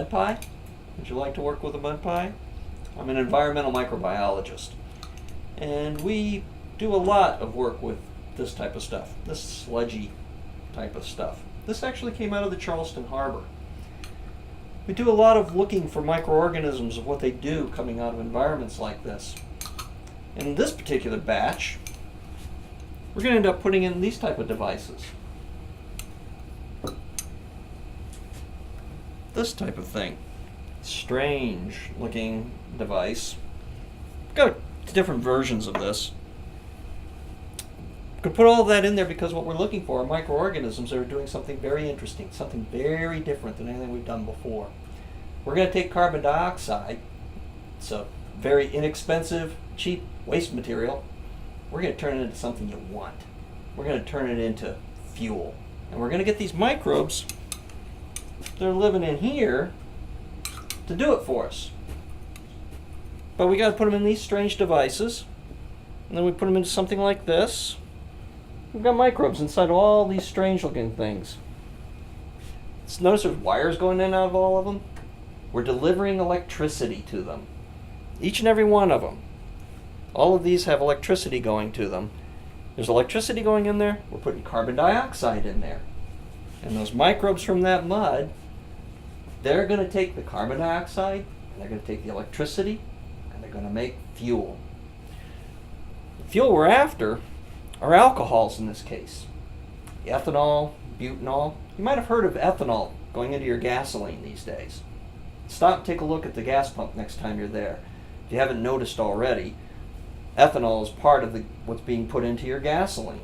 mud pie? Would you like to work with a mud pie? I'm an environmental microbiologist, and we do a lot of work with this type of stuff, this sludgy type of stuff. This actually came out of the Charleston Harbor. We do a lot of looking for microorganisms of what they do coming out of environments like this. In this particular batch, we're going to end up putting in these type of devices. This type of thing. Strange looking device. Got different versions of this. We could put all of that in there because what we're looking for are microorganisms that are doing something very interesting, something very different than anything we've done before. We're going to take carbon dioxide. It's a very inexpensive, cheap waste material. We're going to turn it into something you want. We're going to turn it into fuel. And we're going to get these microbes that are living in here to do it for us. But we got to put them in these strange devices. And then we put them into something like this. We've got microbes inside all these strange looking things. Notice there's wires going in and out of all of them. We're delivering electricity to them. Each and every one of them. All of these have electricity going to them. There's electricity going in there. We're putting carbon dioxide in there. And those microbes from that mud, they're going to take the carbon dioxide, and they're going to take the electricity, and they're going to make fuel. The fuel we're after are alcohols in this case. Ethanol, butanol. You might have heard of ethanol going into your gasoline these days. Stop and take a look at the gas pump next time you're there. If you haven't noticed already, ethanol is part of what's being put into your gasoline.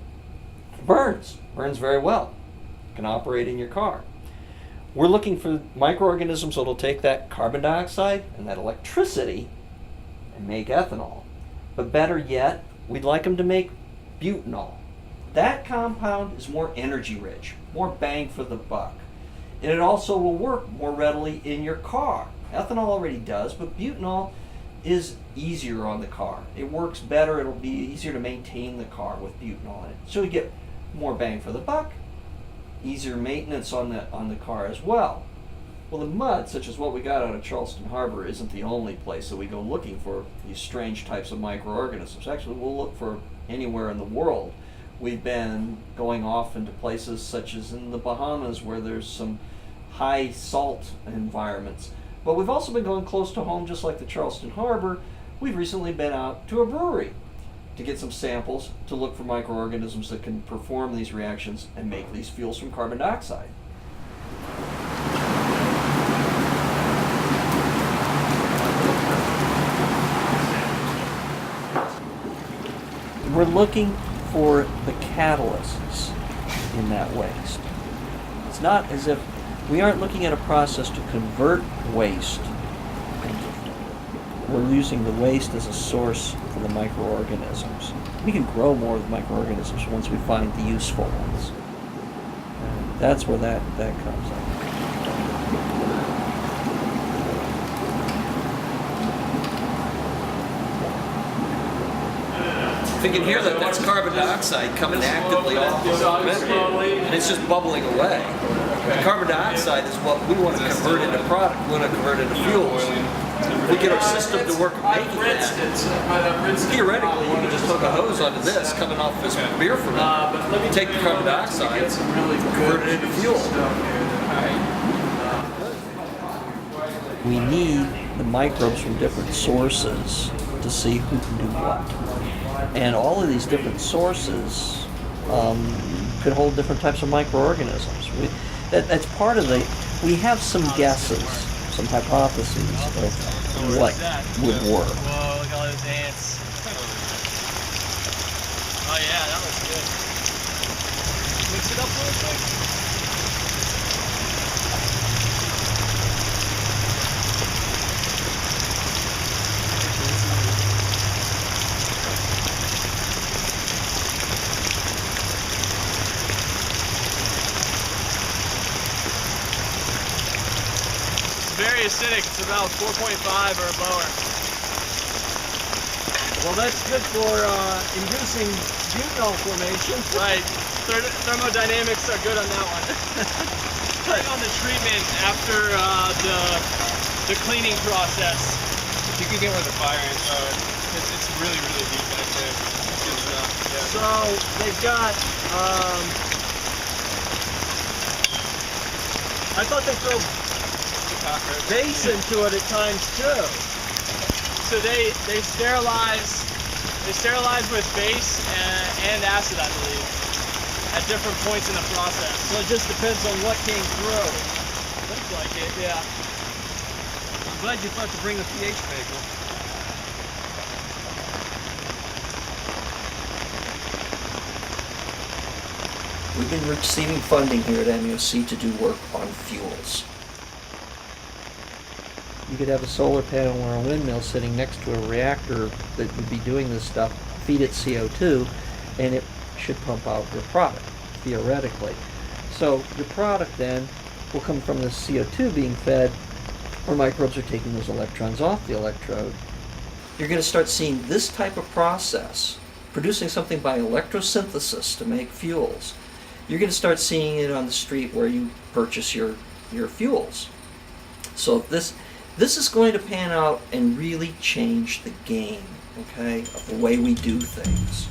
It burns very well. It can operate in your car. We're looking for microorganisms that will take that carbon dioxide and that electricity and make ethanol. But better yet, we'd like them to make butanol. That compound is more energy rich, more bang for the buck. And it also will work more readily in your car. Ethanol already does, but butanol is easier on the car. It works better, it'll be easier to maintain the car with butanol in it. So you get more bang for the buck, easier maintenance on the car as well. Well, the mud, such as what we got out of Charleston Harbor, isn't the only place that we go looking for these strange types of microorganisms. Actually, we'll look for anywhere in the world. We've been going off into places such as in the Bahamas where there's some high salt environments. But we've also been going close to home, just like the Charleston Harbor. We've recently been out to a brewery to get some samples to look for microorganisms that can perform these reactions and make these fuels from carbon dioxide. We're looking for the catalysts in that waste. It's not as if we aren't looking at a process to convert waste. We're using the waste as a source for the microorganisms. We can grow more of the microorganisms once we find the useful ones. And that's where that comes in. If you can hear that, that's carbon dioxide coming actively off the ventilator, and it's just bubbling away. The carbon dioxide is what we want to convert into product. We want to convert into fuels. If we get our system to work making that, theoretically, you can just hook a hose onto this coming off this beer ferment, take the carbon dioxide, convert it into fuel. We need the microbes from different sources to see who can do what. And all of these different sources could hold different types of microorganisms. That's part of we have some guesses, some hypotheses of what would work. Whoa, look at all those ants. Oh yeah, that looks good. Mix it up real quick. Very acidic. It's about 4.5 or a lower. Well, that's good for inducing butanol formation. Right. Thermodynamics are good on that one. bring on the treatment after the cleaning process. If you can get where the fire ants are, it's really, really deep back there. It's good stuff. Yeah. So they've got, I thought they throw base into it at times too. So they sterilize with base and acid, I believe, at different points in the process. So it just depends on what came through. Looks like it, yeah. I'm glad you thought to bring the pH bagel. We've been receiving funding here at MUSC to do work on fuels. You could have a solar panel or a windmill sitting next to a reactor that would be doing this stuff, feed it CO2, and it should pump out your product, theoretically. So your product then will come from the CO2 being fed, or microbes are taking those electrons off the electrode. You're going to start seeing this type of process, producing something by electrosynthesis to make fuels. You're going to start seeing it on the street where you purchase your fuels. So this is going to pan out and really change the game, okay, of the way we do things.